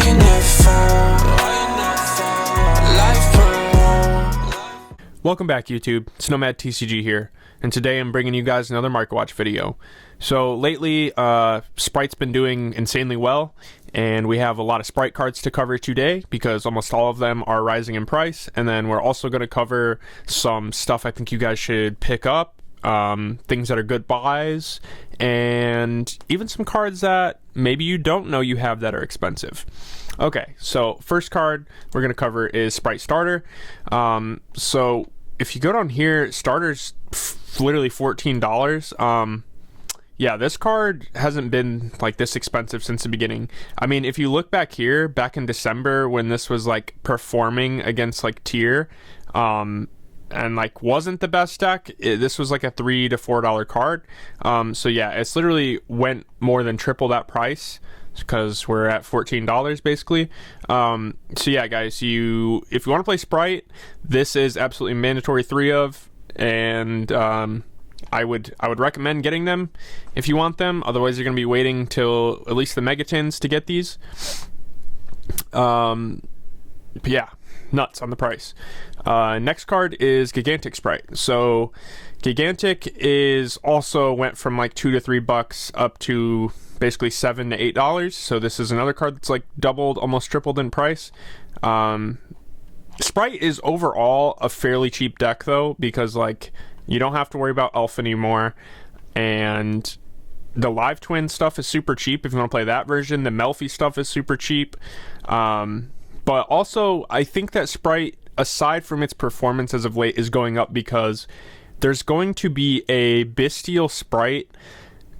you never fall? Life parole. Welcome back, YouTube. It's Nomad TCG here, and today I'm bringing you guys another Market Watch video. So lately, Sprite's been doing insanely well, and we have a lot of Sprite cards to cover today because almost all of them are rising in price. And then we're also going to cover some stuff I think you guys should pick up, things that are good buys, and even some cards that maybe you don't know you have that are expensive. Okay, so first card we're going to cover is Sprite Starter. So if you go down here, Starter's literally $14. Yeah, this card hasn't been like this expensive since the beginning. I mean, if you look back here, back in December when this was like performing against like tier, and like wasn't the best deck, this was like a $3 to $4 card. So yeah, it's literally went more than triple that price because we're at $14 basically. So yeah, guys, if you want to play Sprite, this is absolutely mandatory 3 of, and I would recommend getting them if you want them. Otherwise, you're going to be waiting till at least the Megatins to get these. But yeah, nuts on the price. Next card is Gigantic Sprite. So Gigantic is also went from like $2 to $3 up to basically $7 to $8. So this is another card that's like doubled, almost tripled in price. Sprite is overall a fairly cheap deck though, because like you don't have to worry about Elf anymore, and the Live Twin stuff is super cheap if you want to play that version. The Melfi stuff is super cheap. But also, I think that Sprite, aside from its performance as of late, is going up because there's going to be a Bastille Sprite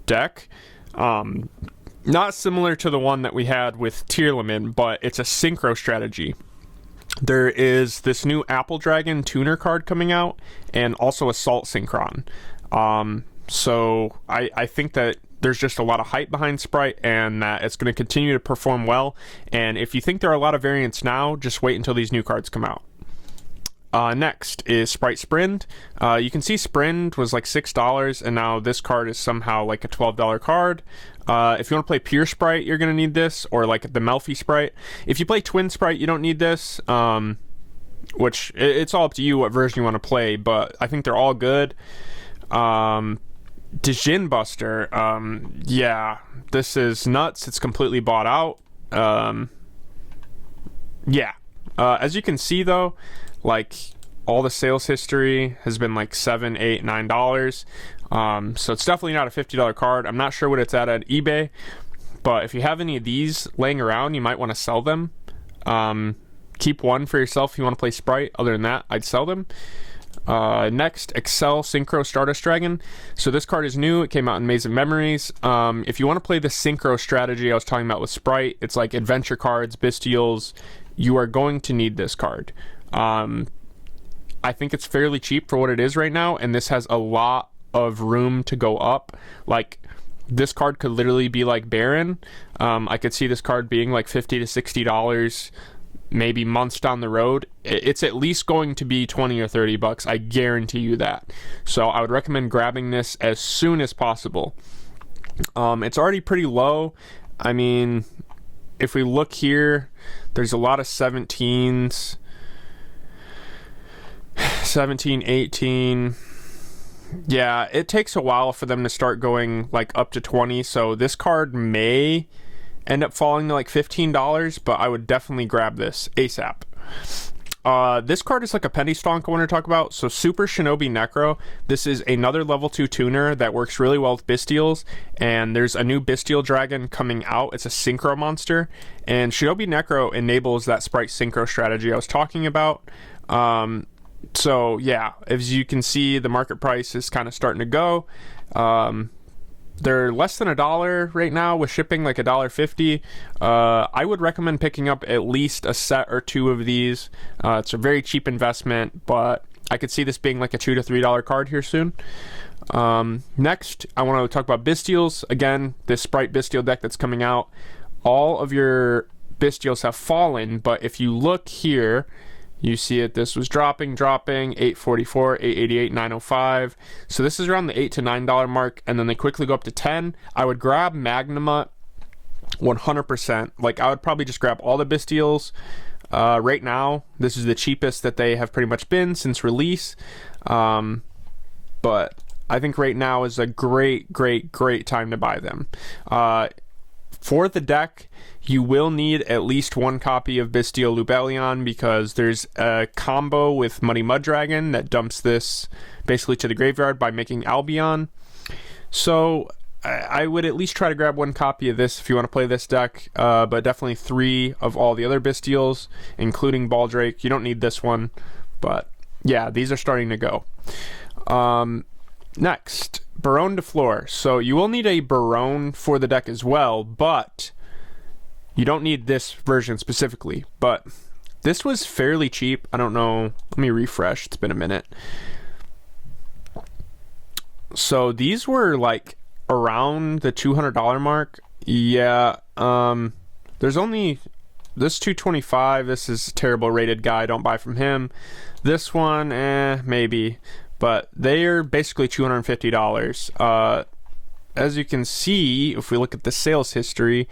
deck. Not similar to the one that we had with Tier Limit, but it's a synchro strategy. There is this new Apple Dragon tuner card coming out, and also Assault Synchron. So I think that there's just a lot of hype behind Sprite, and that it's going to continue to perform well. And if you think there are a lot of variants now, just wait until these new cards come out. Next is Sprite Sprint. You can see Sprint was like $6, and now this card is somehow like a $12 card. If you want to play Pure Sprite, you're going to need this, or like the Melfi Sprite. If you play Twin Sprite, you don't need this, which it's all up to you what version you want to play, but I think they're all good. Jin Buster, yeah, this is nuts. It's completely bought out. Yeah, as you can see though, like all the sales history has been like $7, $8, $9. So it's definitely not a $50 card. I'm not sure what it's at eBay, but if you have any of these laying around, you might want to sell them. Keep one for yourself if you want to play Sprite. Other than that, I'd sell them. Next, Excel Synchro Stardust Dragon. So this card is new. It came out in Maze of Memories. If you want to play the synchro strategy I was talking about with Sprite, it's like adventure cards, Bastilles, you are going to need this card. I think it's fairly cheap for what it is right now, and this has a lot of room to go up. Like, this card could literally be like Barone. I could see this card being like $50 to $60 maybe months down the road. It's at least going to be $20 or $30. I guarantee you that. So I would recommend grabbing this as soon as possible. It's already pretty low. I mean, if we look here, there's a lot of 17s, 17, 18. Yeah, it takes a while for them to start going like up to 20. So this card may end up falling to like $15, but I would definitely grab this ASAP. This card is like a penny stonk I want to talk about. So Super Shinobi Necro. This is another level 2 tuner that works really well with Bastilles, and there's a new Bastille Dragon coming out. It's a synchro monster, and Shinobi Necro enables that Sprite synchro strategy I was talking about. So yeah, as you can see, the market price is kind of starting to go. They're less than $1 right now with shipping, like $1.50. I would recommend picking up at least a set or two of these. It's a very cheap investment, but I could see this being like a $2 to $3 card here soon. Next, I want to talk about Bastilles. Again, this Sprite Bastille deck that's coming out. All of your Bastilles have fallen, but if you look here, you see it, this was dropping, 844, 888, 905. So this is around the $8 to $9 mark, and then they quickly go up to 10. I would grab Magnuma 100%. Like, I would probably just grab all the Bastilles. Right now, this is the cheapest that they have pretty much been since release. But I think right now is a great time to buy them. For the deck, you will need at least one copy of Bastille Lubellion, because there's a combo with Muddy Mud Dragon that dumps this basically to the graveyard by making Albion. So I would at least try to grab one copy of this if you want to play this deck, but definitely 3 of all the other Bastilles, including Baldrake. You don't need this one, but yeah, these are starting to go. Next, Barone de Fleur. So you will need a Barone for the deck as well, but you don't need this version specifically. But this was fairly cheap. I don't know. Let me refresh. It's been a minute. So these were like around the $200 mark. Yeah. There's only this $225. This is a terrible rated guy. Don't buy from him. This one, maybe. But they are basically $250. As you can see, if we look at the sales history,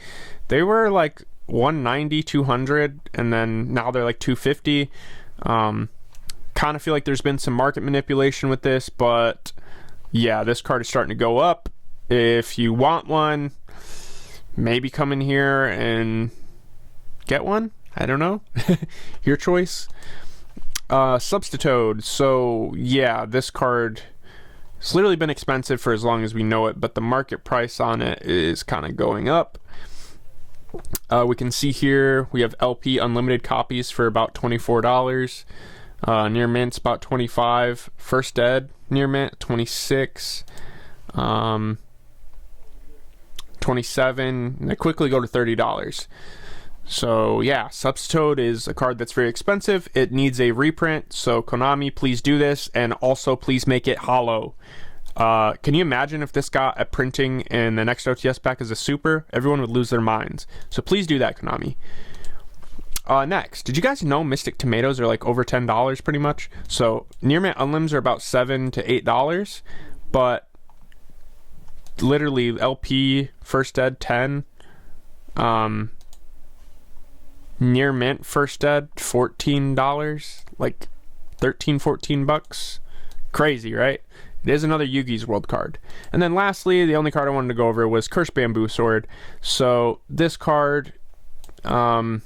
they were like $190, $200, and then now they're like $250. Kind of feel like there's been some market manipulation with this, but yeah, this card is starting to go up. If you want one, maybe come in here and get one. I don't know. Your choice. Substitute. So yeah, this card has literally been expensive for as long as we know it, but the market price on it is kind of going up. We can see here we have LP unlimited copies for about $24. Near mint's about $25. First Ed near mint $26. 27. And they quickly go to $30. So yeah, Substitute is a card that's very expensive. It needs a reprint, so Konami, please do this, and also please make it hollow. Can you imagine if this got a printing in the next OTS pack as a super? Everyone would lose their minds. So please do that, Konami. Next, did you guys know Mystic Tomatoes are like over $10 pretty much? So near mint unlims are about $7 to $8, but literally LP First Ed 10. Near mint First Ed $14, like 13-14 bucks. Crazy, right? It is another Yugi's World card. And then lastly, the only card I wanted to go over was Cursed Bamboo Sword. So this card, yeah,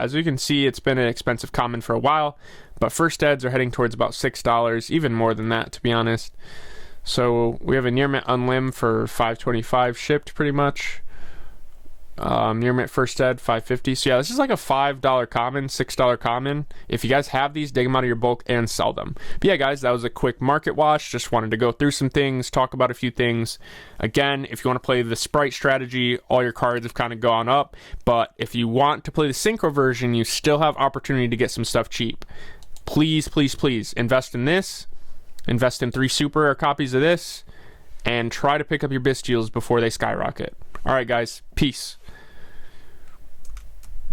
as you can see, it's been an expensive common for a while, but First Eds are heading towards about $6, even more than that, to be honest. So we have a near mint unlim for $5.25 shipped pretty much. Near mint First Ed $5.50. So yeah, this is like a $5 common, $6 common. If you guys have these, dig them out of your bulk and sell them. But yeah, guys, that was a quick market watch. Just wanted to go through some things, talk about a few things. Again, if you want to play the Sprite strategy, all your cards have kind of gone up. But if you want to play the Synchro version, you still have opportunity to get some stuff cheap. Please, please, please invest in this. Invest in 3 super rare copies of this. And try to pick up your Bastilles before they skyrocket. All right, guys. Peace.